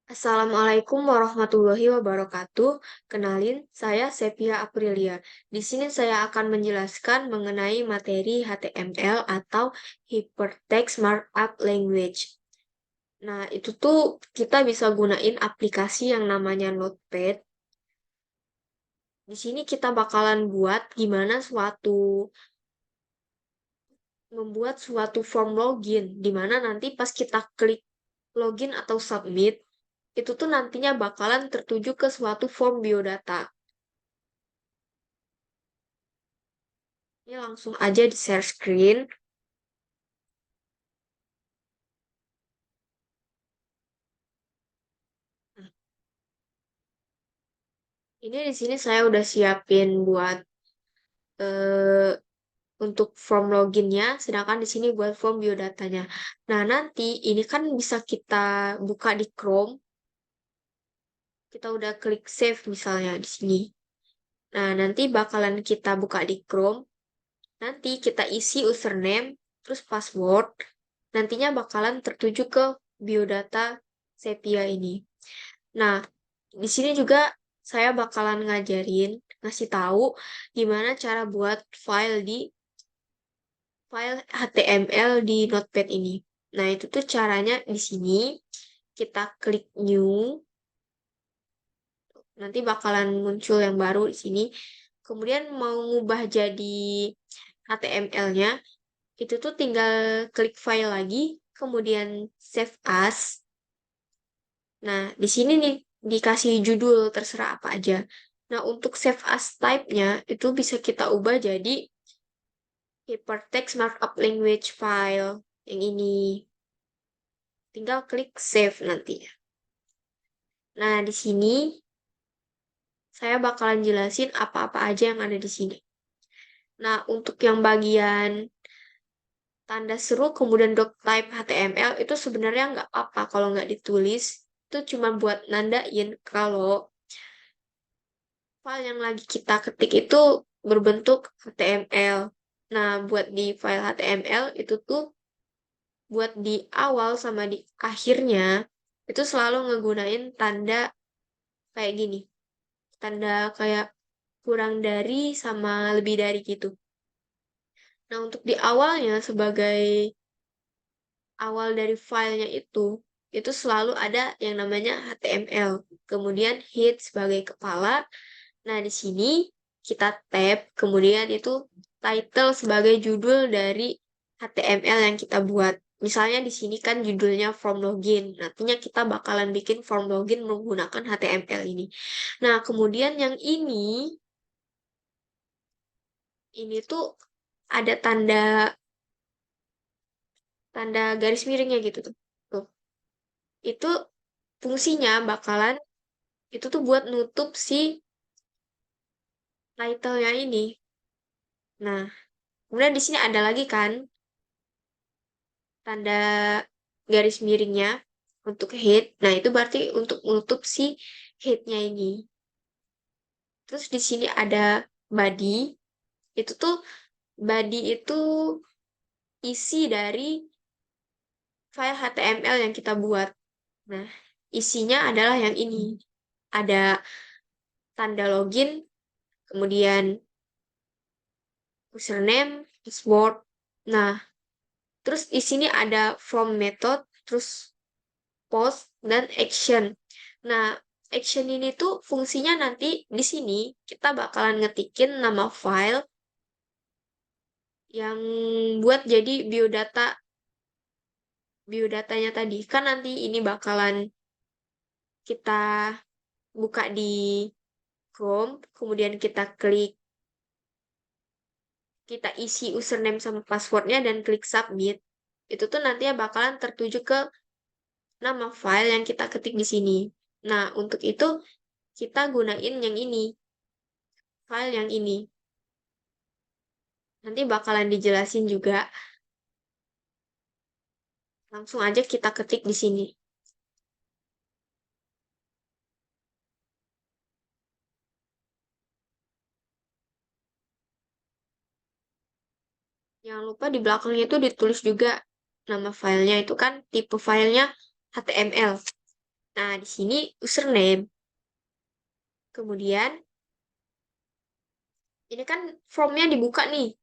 Assalamualaikum warahmatullahi wabarakatuh. Kenalin, saya Sepia Aprilia. Di sini saya akan menjelaskan mengenai materi HTML atau Hypertext Markup Language. Nah, itu tuh kita bisa gunain aplikasi yang namanya Notepad. Di sini kita bakalan buat gimana membuat suatu form login, di mana nanti pas kita klik login atau submit, itu tuh nantinya bakalan tertuju ke suatu form biodata. Ini langsung aja di share screen. Nah, ini di sini saya udah siapin buat eh, untuk form loginnya, sedangkan di sini buat form biodatanya. Nah, nanti ini kan bisa kita buka di Chrome. Kita udah klik save misalnya di sini. Nah, nanti bakalan kita buka di Chrome. Nanti kita isi username, terus password. Nantinya bakalan tertuju ke biodata Sepia ini. Nah, di sini juga saya bakalan ngasih tahu gimana cara buat file HTML di Notepad ini. Nah, itu tuh caranya di sini kita klik new, nanti bakalan muncul yang baru di sini. Kemudian mau ngubah jadi HTML-nya, itu tuh tinggal klik file lagi, kemudian save as. Nah, di sini nih dikasih judul terserah apa aja. Nah, untuk save as type-nya itu bisa kita ubah jadi hypertext markup language file yang ini. Tinggal klik save nanti. Nah, di sini saya bakalan jelasin apa-apa aja yang ada di sini. Nah, untuk yang bagian tanda seru kemudian doctype HTML itu sebenarnya nggak apa-apa kalau nggak ditulis. Itu cuma buat nandain kalau file yang lagi kita ketik itu berbentuk HTML. Nah, buat di file HTML itu tuh buat di awal sama di akhirnya itu selalu ngegunain tanda kayak gini. Tanda kayak kurang dari sama lebih dari gitu. Nah, untuk di awalnya sebagai awal dari filenya itu selalu ada yang namanya HTML. Kemudian head sebagai kepala. Nah, di sini kita tab, kemudian itu title sebagai judul dari HTML yang kita buat. Misalnya di sini kan judulnya form login. Nantinya kita bakalan bikin form login menggunakan HTML ini. Nah, kemudian yang ini tuh ada tanda tanda garis miringnya gitu tuh. Tuh. Itu fungsinya bakalan itu tuh buat nutup si title-nya ini. Nah, kemudian di sini ada lagi kan tanda garis miringnya untuk head. Nah, itu berarti untuk menutup si head-nya ini. Terus di sini ada body. Itu tuh body itu isi dari file HTML yang kita buat. Nah, isinya adalah yang ini. Ada tanda login, kemudian username, password. Nah, terus di sini ada from method, terus post, dan action. Nah, action ini tuh fungsinya nanti di sini kita bakalan ngetikin nama file yang buat jadi biodatanya tadi. Kan nanti ini bakalan kita buka di Chrome, kemudian kita isi username sama passwordnya dan klik submit. Itu tuh nantinya bakalan tertuju ke nama file yang kita ketik di sini. Nah, untuk itu kita gunain yang ini, file yang ini. Nanti bakalan dijelasin juga. Langsung aja kita ketik di sini. Jangan lupa di belakangnya itu ditulis juga nama filenya itu kan tipe filenya HTML. Nah, di sini username. Kemudian, ini kan formnya dibuka nih.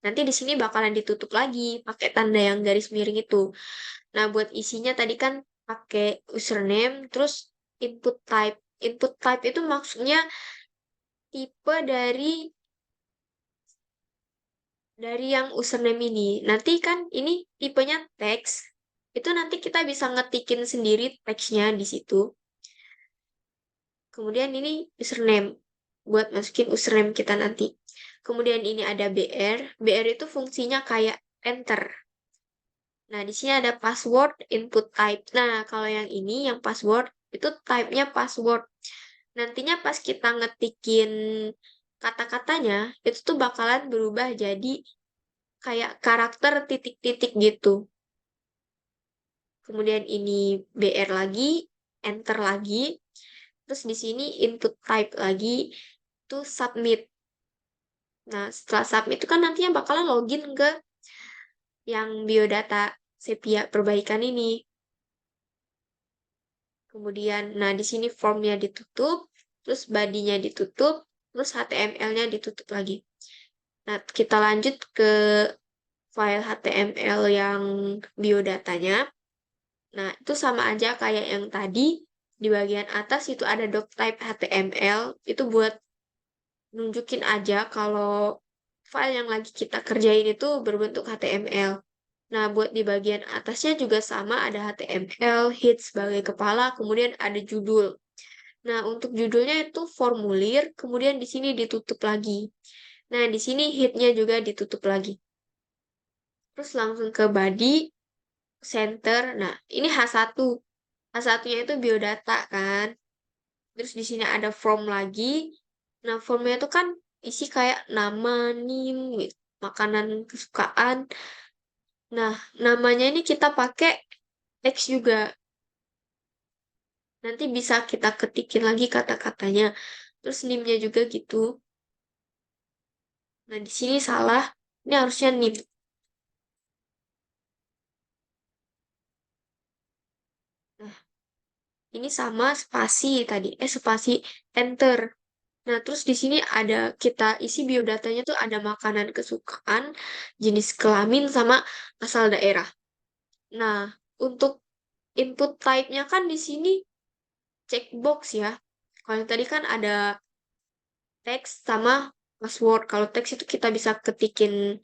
Nanti di sini bakalan ditutup lagi pakai tanda yang garis miring itu. Nah, buat isinya tadi kan pakai username, terus input type. Input type itu maksudnya tipe dari yang username ini. Nanti kan ini tipenya teks. Itu nanti kita bisa ngetikin sendiri teksnya di situ. Kemudian ini username buat masukin username kita nanti. Kemudian ini ada BR. BR itu fungsinya kayak enter. Nah, di sini ada password input type. Nah, kalau yang ini yang password itu type-nya password. Nantinya pas kita ngetikin kata-katanya, itu tuh bakalan berubah jadi kayak karakter titik-titik gitu. Kemudian ini BR lagi, enter lagi. Terus di sini input type lagi, itu submit. Nah, setelah submit itu kan nantinya bakalan login ke yang biodata Sepia perbaikan ini. Kemudian, nah di sini formnya ditutup, terus body-nya ditutup, terus HTML-nya ditutup lagi. Nah, kita lanjut ke file HTML yang biodatanya. Nah, itu sama aja kayak yang tadi. Di bagian atas itu ada doctype HTML. Itu buat nunjukin aja kalau file yang lagi kita kerjain itu berbentuk HTML. Nah, buat di bagian atasnya juga sama, ada HTML, head sebagai kepala, kemudian ada judul. Nah, untuk judulnya itu formulir, kemudian di sini ditutup lagi. Nah, di sini head-nya juga ditutup lagi. Terus langsung ke body, center. Nah, ini H1. H1-nya itu biodata kan. Terus di sini ada form lagi. Nah, formnya itu kan isi kayak nama, name, gitu, makanan kesukaan. Nah, namanya ini kita pakai teks juga. Nanti bisa kita ketikin lagi kata-katanya. Terus name-nya juga gitu. Nah, di sini salah. Ini harusnya name. Nah, ini sama spasi tadi. Spasi enter. Nah, terus di sini ada kita isi biodatanya tuh ada makanan kesukaan, jenis kelamin, sama asal daerah. Nah, untuk input type-nya kan di sini checkbox ya. Kalau tadi kan ada teks sama password. Kalau teks itu kita bisa ketikin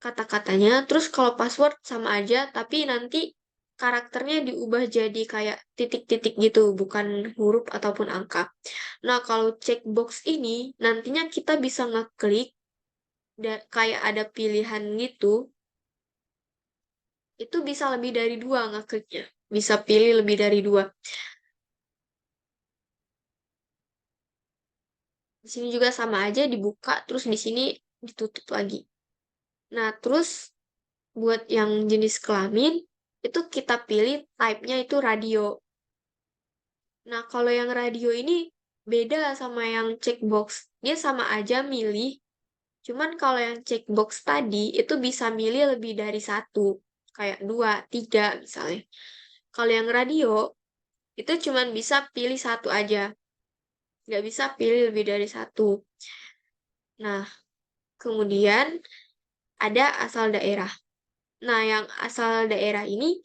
kata-katanya. Terus kalau password sama aja, tapi nanti karakternya diubah jadi kayak titik-titik gitu, bukan huruf ataupun angka. Nah, kalau checkbox ini nantinya kita bisa ngeklik kayak ada pilihan gitu, itu bisa lebih dari dua ngekliknya. Bisa pilih lebih dari dua. Di sini juga sama aja dibuka, terus di sini ditutup lagi. Nah, terus buat yang jenis kelamin, itu kita pilih type-nya itu radio. Nah, kalau yang radio ini beda sama yang checkbox. Dia sama aja milih, cuman kalau yang checkbox tadi itu bisa milih lebih dari satu. Kayak dua, tiga misalnya. Kalau yang radio, itu cuman bisa pilih satu aja. Nggak bisa pilih lebih dari satu. Nah, kemudian ada asal daerah. Nah, yang asal daerah ini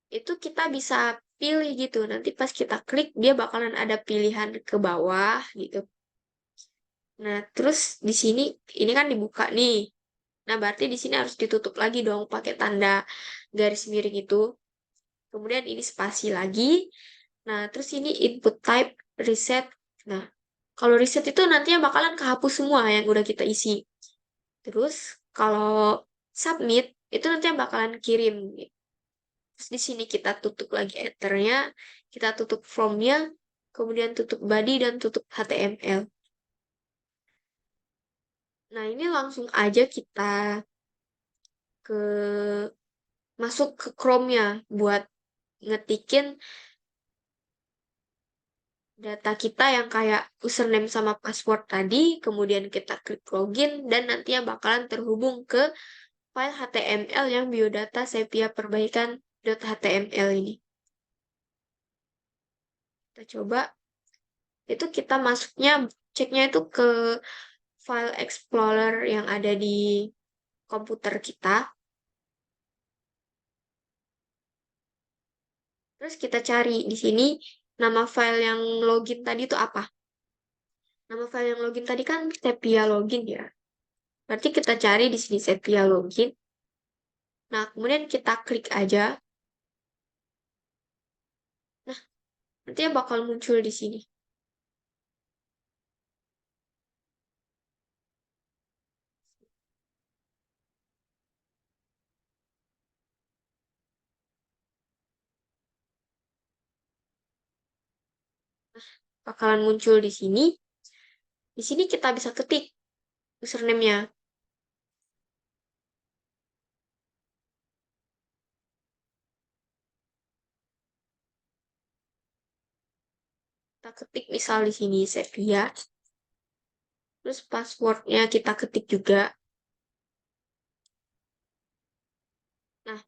itu kita bisa pilih gitu. Nanti pas kita klik dia bakalan ada pilihan ke bawah gitu. Nah, terus di sini ini kan dibuka nih. Nah, berarti di sini harus ditutup lagi dong pakai tanda garis miring itu. Kemudian ini spasi lagi. Nah, terus ini input type reset. Nah, kalau reset itu nantinya bakalan kehapus semua yang udah kita isi. Terus kalau submit itu nanti bakalan kirim. Terus di sini kita tutup lagi enternya, kita tutup formnya, kemudian tutup body dan tutup HTML. Nah, ini langsung aja kita ke masuk ke Chrome-nya buat ngetikin data kita yang kayak username sama password tadi, kemudian kita klik login dan nantinya bakalan terhubung ke file HTML yang biodata sepia perbaikan .html ini. Kita coba, itu kita masuknya, ceknya itu ke file explorer yang ada di komputer kita. Terus kita cari di sini nama file yang login tadi itu apa? Nama file yang login tadi kan sepia login ya. Berarti kita cari di sini sepia login. Nah, kemudian kita klik aja. Nah, nanti bakal muncul di sini. Bakalan muncul di sini. Di sini kita bisa ketik username-nya. Kita ketik misal di sini sepia. Terus passwordnya kita ketik juga. Nah,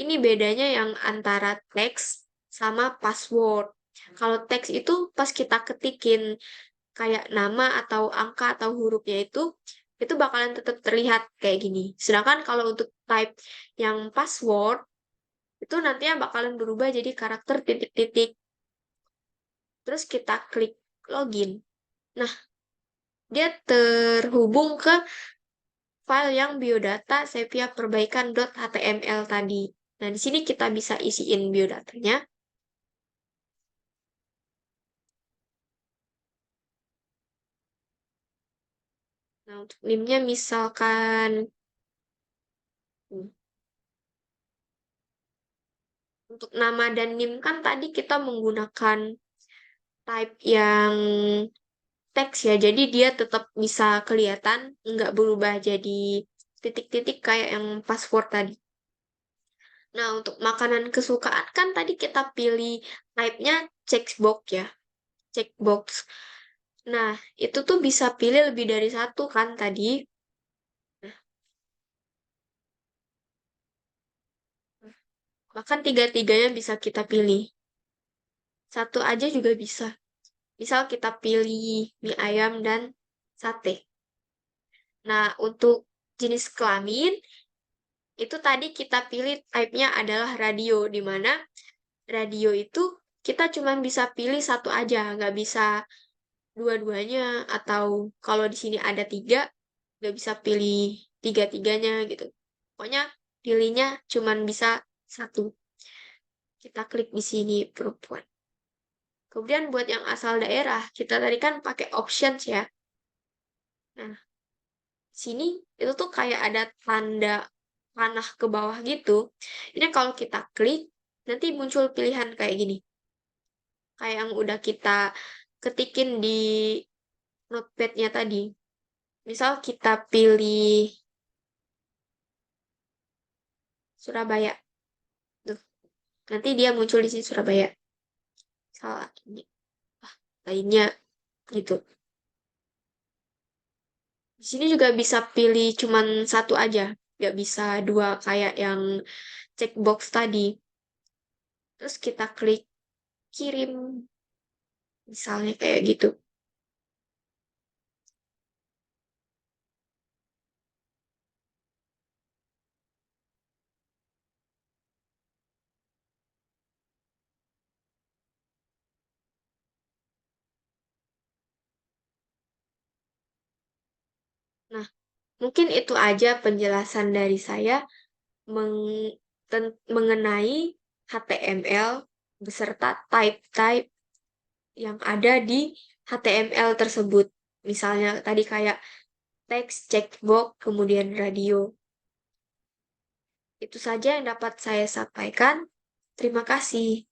ini bedanya yang antara teks sama password. Kalau teks itu pas kita ketikin kayak nama atau angka atau hurufnya itu bakalan tetap terlihat kayak gini. Sedangkan kalau untuk type yang password, itu nantinya bakalan berubah jadi karakter titik-titik. Terus kita klik login. Nah, dia terhubung ke file yang biodata sepia perbaikan.html tadi. Nah, di sini kita bisa isiin biodatanya. Nah, untuk NIM-nya misalkan hmm, untuk nama dan NIM kan tadi kita menggunakan type yang teks ya, jadi dia tetap bisa kelihatan, nggak berubah jadi titik-titik kayak yang password tadi. Nah, untuk makanan kesukaan kan tadi kita pilih type-nya checkbox ya, checkbox. Nah, itu tuh bisa pilih lebih dari satu kan tadi. Nah, bahkan tiga-tiganya bisa kita pilih. Satu aja juga bisa. Misal kita pilih mie ayam dan sate. Nah, untuk jenis kelamin, itu tadi kita pilih type-nya adalah radio, di mana radio itu kita cuma bisa pilih satu aja, nggak bisa dua-duanya, atau kalau di sini ada tiga, nggak bisa pilih tiga-tiganya gitu. Pokoknya pilihnya cuma bisa satu. Kita klik di sini perempuan. Kemudian buat yang asal daerah, kita tadi kan pakai options ya. Nah, sini itu tuh kayak ada tanda panah ke bawah gitu. Ini kalau kita klik, nanti muncul pilihan kayak gini. Kayak yang udah kita ketikin di notepad-nya tadi. Misal kita pilih Surabaya. Tuh, nanti dia muncul di sini Surabaya. Salah ini. Ah, lainnya gitu. Di sini juga bisa pilih cuman satu aja. Nggak bisa dua kayak yang checkbox tadi. Terus kita klik kirim. Misalnya kayak gitu. Nah, mungkin itu aja penjelasan dari saya mengenai HTML beserta type-type yang ada di HTML tersebut. Misalnya tadi kayak teks, checkbox, kemudian radio. Itu saja yang dapat saya sampaikan. Terima kasih.